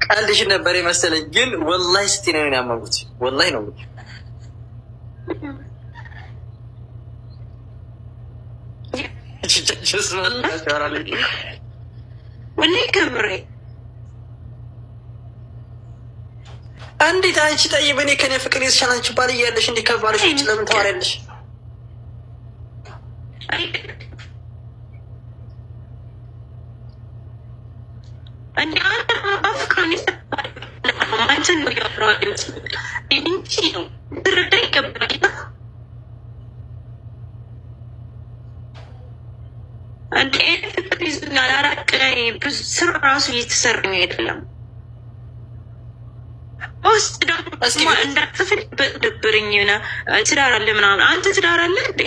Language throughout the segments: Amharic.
አንድሽ ነበር የመሰለኝ ግን ወላሂ ስቲ ነው ያመንኩት። ወላሂ ነው ወላሂ ከምሬ። እንዴት አንቺ ጠይብ እኔ ከኔ ፍቅር ይዝሻል አንቺ ባል እያለሽ እንዲህ ከባልሽ ውጭ ለምን ታወሪያለሽ? እንደ አፍቅሮን አንተን ነው ያፍራሉት እንጂ ነው ትረዳ ይገባል። እንደ ፍቅር ይዞኛል አራቅ ላይ ብዙ ስራ ራሱ እየተሰራኝ አይደለም። ውስጥ ደግሞ እንዳትፍል በድብርኝ ሆነ ትዳር አለ ምናምን። አንተ ትዳር አለ እንዴ?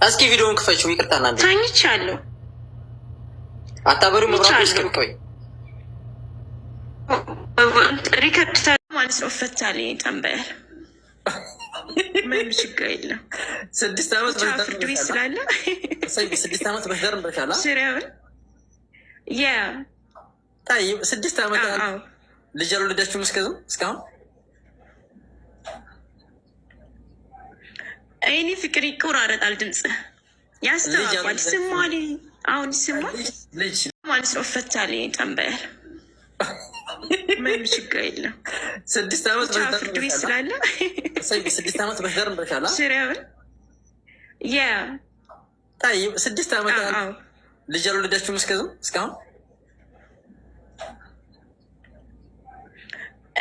እስኪ ቪዲዮውን ክፈችው። ይቅርታ እናንተ ታኝቻለሁ። አታበሪው መብራቱ እስከምቆይ ሪከርድ ማለት ነው። ፈታለኝ ጠንበል ምንም ችግር የለም። 6 ዓመት ፍርድ ቤት ስላለ 6 ዓመት በህደርም በሻላ ስሪያውን ያ ጠይብ 6 ዓመት ልጅ አልወለዳችሁም እስካሁን? እኔ ፍቅር ይቆራረጣል፣ ድምፅ ያስተዋል። ስማሌ አሁን ስማ ማለት ነው። ፈታለኝ ጠንበል ምንም ችግር የለም። 6 ዓመት ፍርድ ቤት ስላለ 6 ዓመት በህደርም በሻላ ስሪያውን ያ ጠይብ 6 ዓመት ልጅ አልወለዳችሁም እስካሁን?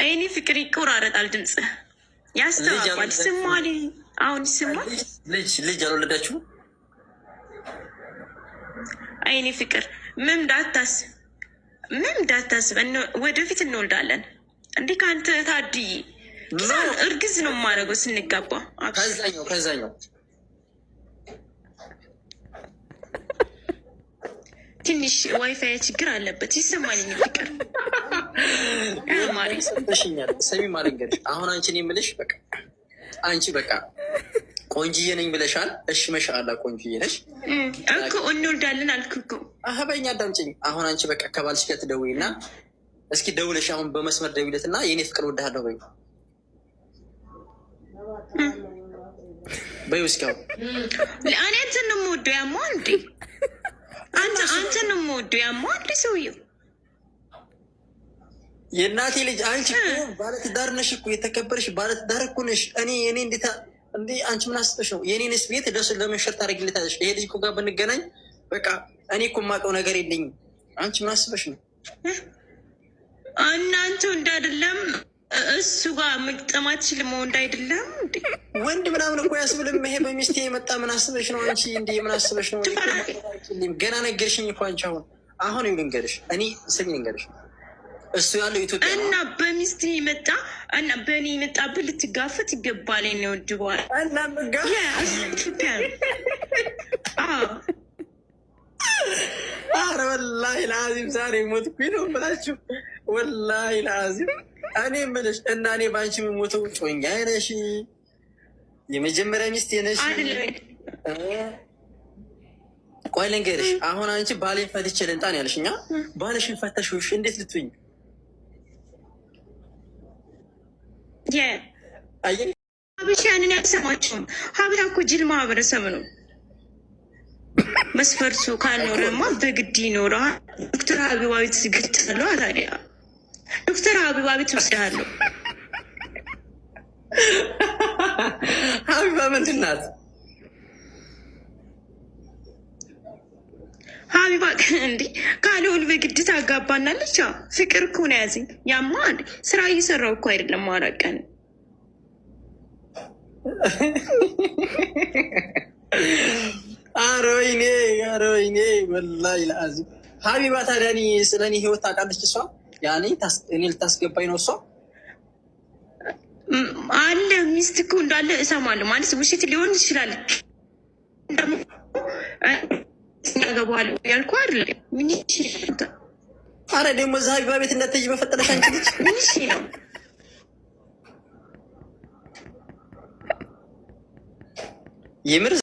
እኔ ፍቅር ይቆራረጣል፣ ድምፅ ያስተዋል። ስማሌ አሁን ስማ ልጅ አልወለዳችሁም? አይኔ ፍቅር ምን እንዳታስብ ወደፊት እንወልዳለን። እንዲህ ከአንተ ታድይ እርግዝ ነው የማደርገው ስንጋባ። ከዛኛው ትንሽ ዋይፋይ ችግር አለበት ይሰማልኝ። ፍቅር ሰሽኛል ሰሚ ማለንገርሽ አሁን አንቺን የምልሽ በቃ አንቺ በቃ ቆንጅዬ ነኝ ብለሻል። እሺ መሻአላ ቆንጅዬ ነሽ እኮ እንወልዳለን አልኩህ እኮ። በእኛ አዳምጪኝ። አሁን አንቺ በቃ ከባልሽ ጋር ትደውይና እስኪ ደውለሽ አሁን በመስመር ደውይለትና የኔ ፍቅር ወድሃለሁ በይው በይው እስኪ አሁን እኔ አንተን ነው የምወደው ያማ እንዴ አንተን ነው የምወደው ያማ እንዴ ሰውዬው የእናቴ ልጅ አንቺ እኮ ባለትዳር ነሽ እኮ የተከበርሽ ባለትዳር እኮ ነሽ። እኔ እንዴት እንዴ አንቺ ምን አስበሽ ነው የኔንስ ቤት ደስ ለመሸር ታደርጊለታለሽ? ይሄ ልጅ እኮ ጋር ብንገናኝ በቃ እኔ እኮ የማውቀው ነገር የለኝም። አንቺ ምን አስበሽ ነው? እናንተ ወንድ አይደለም እሱ ጋር መግጠም አትችልም። ወንድ አይደለም እንዴ ወንድ ምናምን እኮ ያስብልም። ይሄ በሚስቴ የመጣ ምን አስበሽ ነው አንቺ? እንዴ ምን አስበሽ ነው? ገና ነገርሽኝ እኮ አንቺ አሁን ልንገርሽ፣ እኔ ስሚ ልንገርሽ እሱ ያለው ኢትዮጵያ እና በሚስት መጣ እና በእኔ መጣብህ ልትጋፈት ይገባል። ነው ድቧል እና ምጋ ኢትዮጵያ አረ ወላሂ ለአዚም ዛሬ ሞትኩኝ ነው የምላችሁ። ወላሂ ለአዚም እኔ የምልሽ እና እኔ በአንቺ የምሞተው ጮኛ ነሽ፣ የመጀመሪያ ሚስቴ ነሽ። ቆይ ልንገርሽ፣ አሁን አንቺ ባሌን ፈትቼ ልንጣ ነው ያለሽ። እኛ ባልሽን ፈተሽሽ እንዴት ልትውኝ? ሀበሻ ያንን ያልሰማችሁም። ሀበሻ እኮ ጅል ማህበረሰብ ነው። መስፈርቱ ካልኖረማ በግድ ይኖረዋል። ዶክተር ሀቢባዊት ግልጽለዋ። ታዲያ ዶክተር ሀቢባዊት ወስዳለሁ። ሀቢባ ምንድን ናት? ሀቢባ እንዴ ካልሆን በግድ ታጋባናለች። ፍቅር እኮ ነው ያዘኝ። ያማ ስራ እየሰራው እኮ አይደለም ማራቀን። ኧረ ወይኔ ወላሂ ለአዚም ሀቢባ ታዲያ እኔ ስለ እኔ ህይወት ታውቃለች እሷ? ያኔ እኔ ልታስገባኝ ነው እሷ አለ። ሚስት እኮ እንዳለ እሰማለሁ። ማለት ውሸት ሊሆን ይችላል። ገባዋል ያልኩ አይደለ? ምን ይችላል? አረ ደግሞ እዛ ሀቢባ ቤት እንዳትሄጂ በፈጠረሽ አንቺ ልጅ ምን ይችላል? የምር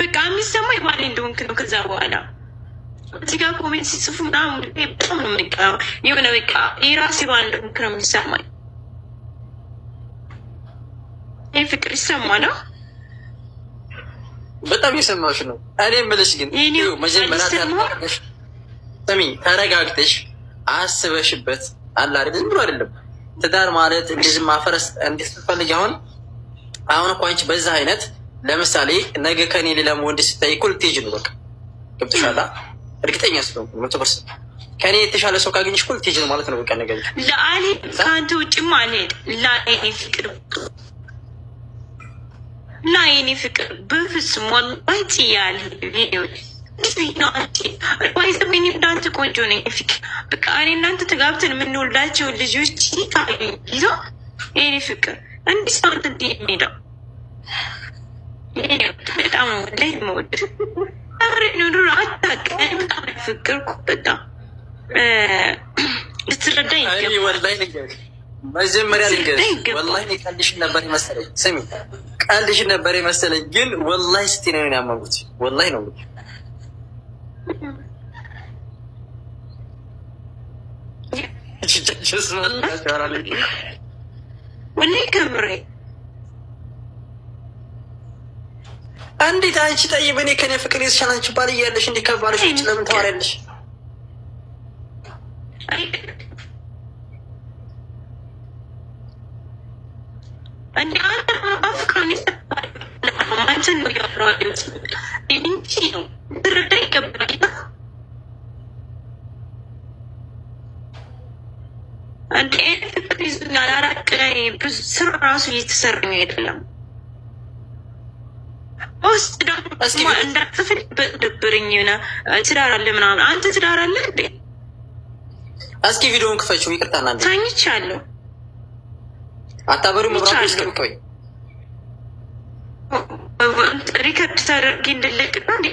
በቃ የሚሰማኝ ባሌ እንደሆንክ ነው። ከዛ በኋላ እዚህ ጋር ኮሜንት ሲጽፉ ምናምን በጣም ነው በቃ የሆነ በቃ የራሴ ባል እንደሆንክ ነው የሚሰማኝ። ይህ ፍቅር ይሰማል። በጣም የሰማሽ ነው። እኔ የምልሽ ግን መጀመሪያ ስሚ፣ ተረጋግተሽ አስበሽበት አለ አይደል? ዝም ብሎ አይደለም ትዳር ማለት እንደዚህ ማፈረስ እንዴት ስትፈልጊ አሁን እኮ አንቺ በዛ አይነት ለምሳሌ ነገ ከኔ ሌላ ወንድ ስታይ እኮ ልትሄጂ ነው። በቃ ገብቶሻል። እርግጠኛ ስለሆንኩ 100% ከኔ የተሻለ ሰው ካገኘሽ እኮ ልትሄጂ ነው ማለት ነው። በቃ ነገ ለአሌ ከአንተ ውጭም አልሄድ ለአሌ ፍቅር እና የኔ ፍቅር በፍጹም ወላሂ ጥያል ባይዘበኝ እንዳንተ ቆንጆ ነኝ ፍቅር በቃ እኔ እናንተ ተጋብተን የምንወልዳቸው ልጆች ታዩኝ ይዞ የኔ ፍቅር እንዲህ ሰው እንትን የሚሄደው በጣም ላይ መወድ ኑሮ አታውቅም። በጣም ፍቅር በጣም ልትረዳኝ ይገባል። መጀመሪያ ልንገርሽ ወላሂ ቀልድሽን ነበር የመሰለኝ። ስሚ ቀልድሽን ነበር የመሰለኝ፣ ግን ወላሂ ስትይ ነው ያመንኩት። ወላሂ ነው ወላሂ ከምሬ። እንዴት አንቺ ጠይብ እኔ ከኔ ፍቅር የተሻለ አንቺ ባል እያለሽ እንዲህ ከባልሽ ውጭ ለምን ታወሪያለሽ? እንደ አንተ አፍቅሮን አንተን ነው ያወራው እንጂ ነው ትረዳ ይገባል። እንደ ፍቅር ይዞኛል። አራቅ ላይ ብዙ ስራ ራሱ እየተሰራኝ አይደለም። ውስጥ ደግሞ እንዳትፍል በድብርኝ ሆነ ትዳር አለ ምናምን። አንተ ትዳር አለ እንዴ? እስኪ ቪዲዮውን ክፈችው። ይቅርታና እንዴ ታኝቻለሁ። አታበሪው መብራቱ እስከምቀበይ ሪከርድ ታደርጊ እንድለቅ ነው እንዴ?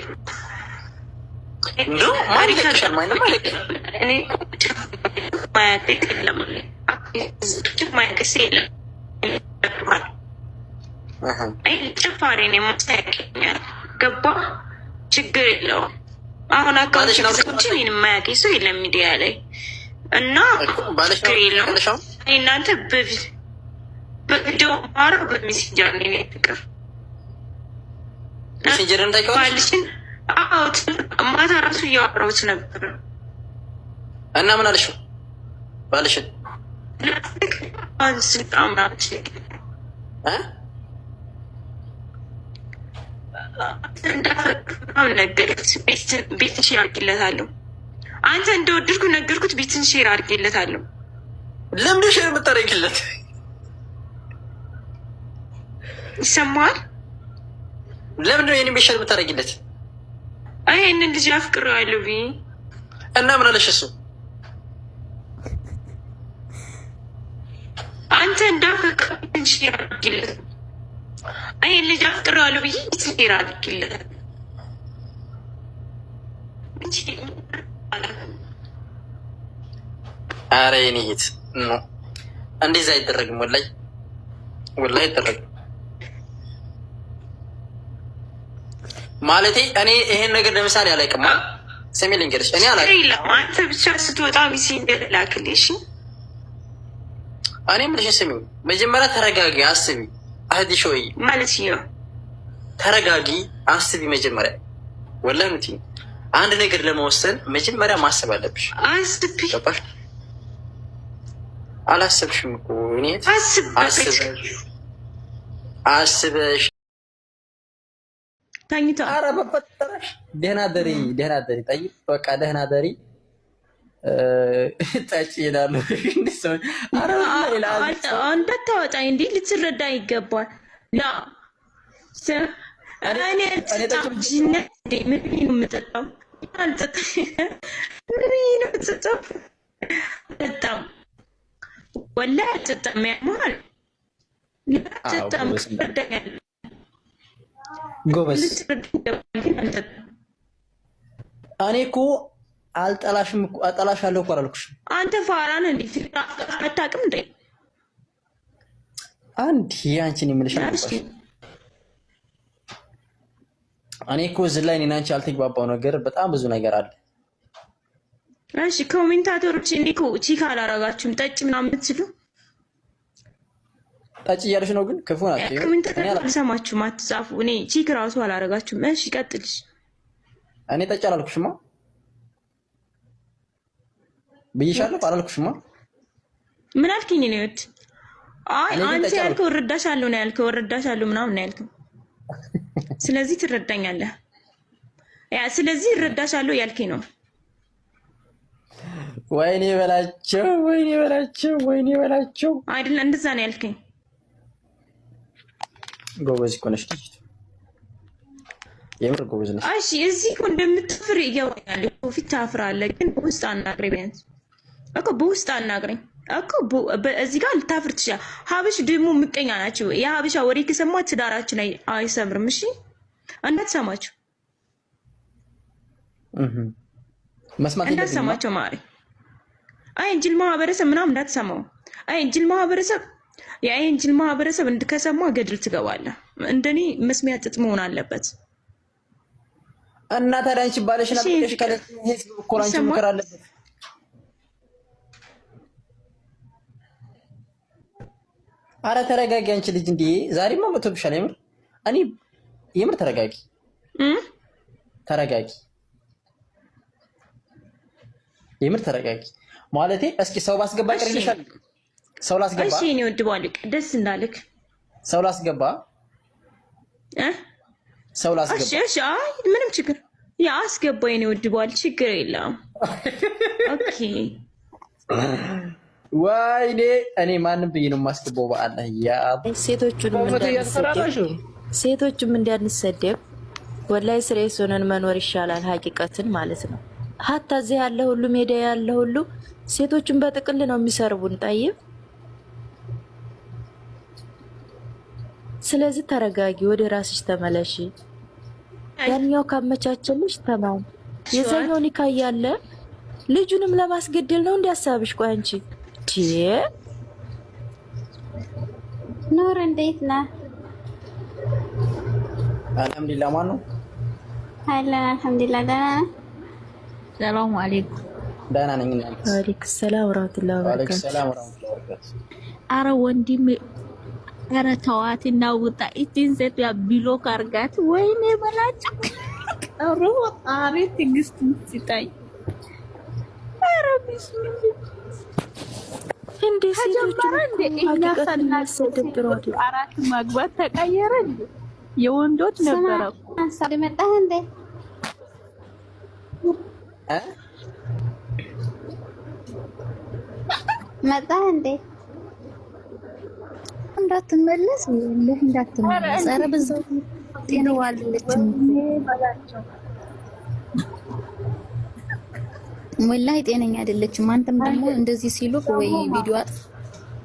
እንደው ማሪከሻል ማለት ማለት እኔ ማያቅ የለም ማያቅስ የለም። አይ ጭፋሪ ነው ማሳያቀኛል። ገባ ችግር የለውም። አሁን አካባቢ ሰዎች ይህን የማያውቅ ሰው የለም ሚዲያ ላይ እና ችግር የለውም። እናንተ በፊት በቪዲዮ ማራ በሜሴንጀር ነው ፍቅር ሜሴንጀርን ታውቂዋለሽን? አዎ ማታ ራሱ እያወራሁት ነበር። እና ምን አለሽ ባልሽን? ነገርኩት። ቤትን ሼር አድርጌለታለሁ። አንተ እንደወደድኩ ነገርኩት። ቤትን ሼር አድርጌለታለሁ። ለምንድን ሼር የምታደርጊለት? ይሰማል። ለምንድን ነው የኔን ቤት ሼር የምታደርጊለት? አይ ይህንን ልጅ አፍቅሬዋለሁ ብዬ እና ምን አለሽ እሱ? አንተ እንዳፈቅር ሼር አድርጌለት። አይ ይህን ልጅ አፍቅሬዋለሁ ብዬ ሼር አድርጌለት። ኧረ የኔ እህት እንደዛ አይደረግም። ወላሂ ወላሂ አይደረግም። ማለቴ እኔ ይሄን ነገር ለምሳሌ አላውቅም። ስሜ ልንገርሽ፣ እኔ አላውቅም። አንተ ብቻ ስትወጣ ሚሴንጀር ላክልሽ። እኔ የምልሽ ስሚ፣ መጀመሪያ ተረጋጊ፣ አስቢ። አህዲሽ ወይ ማለት ነው። ተረጋጊ፣ አስቢ መጀመሪያ። ወላሂ ምት አንድ ነገር ለመወሰን መጀመሪያ ማሰብ አለብሽ። አስቢ። ገባሽ? አላሰብሽም እኮ እኔ አስበሽ ታኝታ። ኧረ በፈጠረሽ ደህና ደሪ፣ ደህና ደሪ። ጠይቅ በቃ ደህና ደሪ። ጠጪ ይላሉ። እንዳታወጣኝ እንዲህ ልትረዳ ይገባል። ምን ነው የምጠጣው? በጣም ወላሂ አልጠጣም። ያማል ጎበዝ። እኔ እኮ አልጠላሽም እኮ አጠላሻለሁ እኮ አላልኩሽም። አንተ ፋራን እንዴ አታውቅም እንዴ? አንድ ያንቺን የምልሽ እኔ እኮ እዚህ ላይ እኔና አንቺ ያልተግባባው ነገር በጣም ብዙ ነገር አለ። እሺ ኮሜንታተሮች እኔ እኮ ቺክ አላረጋችሁም ጠጭ ምናምን የምትሉ ጠጭ እያለሽ ነው፣ ግን ክፉ ናት። ኮሜንታተሮች አልሰማችሁም፣ አትጻፉ። እኔ ቺክ ራሱ አላረጋችሁም። እሺ ቀጥልሽ። እኔ ጠጭ አላልኩሽማ ብዬሻለሁ። አላልኩሽማ። ምን አልከኝ ነው ይወት? አይ አንተ ያልከው እረዳሻለሁ ነው ያልከው፣ እረዳሻለሁ ምናምን ነው ያልከው። ስለዚህ ትረዳኛለህ። ያ ስለዚህ እረዳሻለሁ ያልከኝ ነው። ወይኔ በላቸው፣ ወይኔ በላቸው፣ ወይኔ በላቸው። አይደል? እንደዛ ነው ያልከኝ። ጎበዝ እኮ ነሽ ልጅ፣ የምር ጎበዝ ነሽ። እሺ እዚህ እኮ እንደምትፍር ይገባኛል እኮ። ፊት ታፍራለህ፣ ግን በውስጥ አናግረኝ። ቢያንስ እኮ በውስጥ አናግረኝ እኮ። እዚህ ጋር ልታፍር ትችላለህ። ሀበሽ ደግሞ ምቀኛ ናቸው። የሀበሻ ወሬ ከሰማ ትዳራችን አይሰምርም። እሺ እንዳትሰማቸው፣ መስማት እንዳትሰማቸው ማሪ። አይ እንጅል ማህበረሰብ ምናምን እንዳትሰማው። አይ እንጅል ማህበረሰብ የአይንጅል ማህበረሰብ ከሰማ ገድል ትገባለህ። እንደኔ መስሚያ ጥጥ መሆን አለበት። እና ታዲያ አንቺ ባለሽና ጥቅሽ ካለ ህዝብ እኮ አንቺ ምክር አለበት። አረ ተረጋጊ አንቺ ልጅ። እንዴ ዛሬማ መጥቶብሻል። የምር እኔ የምር ተረጋጊ፣ ተረጋጊ፣ የምር ተረጋጊ። ማለቴ እስኪ ሰው ባስገባ ይቀርልሻል። ሰው ላስገባ። እሺ እኔ ወድባልክ ደስ እንዳልክ ሰው ላስገባ ሰው ላስገባ። እሺ እሺ። አይ ምንም ችግር ያ አስገባ። እኔ ወድባል፣ ችግር የለም። ኦኬ። ወይኔ እኔ ማንም ብዬ ነው የማስገባው? በአላህ ያ ሴቶቹም እንዳንሰደብ ወላይ ስሬስ ሆነን መኖር ይሻላል። ሀቂቀትን ማለት ነው። ሀታ እዚህ ያለ ሁሉ ሜዳ ያለ ሁሉ ሴቶቹን በጥቅል ነው የሚሰርቡን። ጠይብ ስለዚህ ተረጋጊ፣ ወደ ራስሽ ተመለሺ። ያኛው ካመቻቸልሽ ተማም የዛኛው ኒካ ያለ ልጁንም ለማስገደል ነው እንዲያሳብሽ። ቆይ አንቺ ኑር እንዴት ነህ? አልሐምዱሊላህ። ማን ነው? አለን አልሐምዱሊላህ። ደህና ነህ? ሰላም አለይኩም። ደህና ነኝ። ወአለይኩም ሰላም ወራህመቱላሂ ወበረካቱ። ሰላም ወራህመቱላሂ ወበረካቱ። አረ ወንድሜ፣ አረ ተዋትና ውጣ። እቺን ሴት ያ ብሎክ አርጋት። ወይኔ በላችሁ። አረ ወጣሪ ትግስት ሲታይ። አረ ቢስሚላህ እንዴ ሴቶቹ አራት ማግባት ተቀየረ እንዴ? የወንዶች ነበረ አንሳሪ መጣህ እንዴ? መጣህ እንዴ? እንዳትመለስ ይልህ እንዳትመለስ። ኧረ በዛው ጤናው አለችም ወላሂ ጤነኛ አይደለችም። አንተም ደግሞ እንደዚህ ሲሉ ወይ ቪዲዮ አጥፋ፣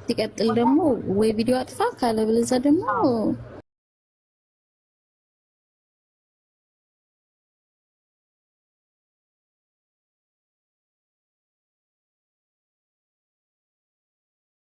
ሲቀጥል ደግሞ ወይ ቪዲዮ አጥፋ ካለ ብለዛ ደግሞ